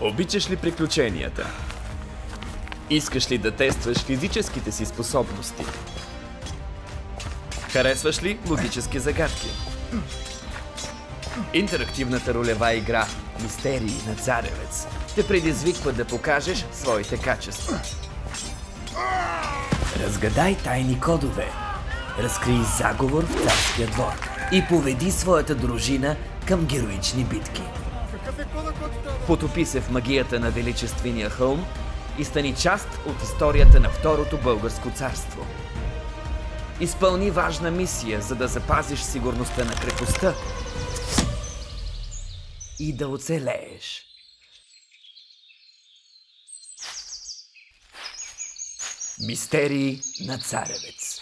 Обичаш ли приключенията? Искаш ли да тестваш физическите си способности? Харесваш ли логически загадки? Интерактивната ролева игра Мистерии на царевец те предизвиква да покажеш своите качества. Разгадай тайни кодове, разкрий заговор в царския двор и поведи своята дружина към героични битки. Потопи се в магията на величествения хълм и стани част от историята на Второто българско царство. Изпълни важна мисия, за да запазиш сигурността на крепостта и да оцелееш. Мистерии на царевец.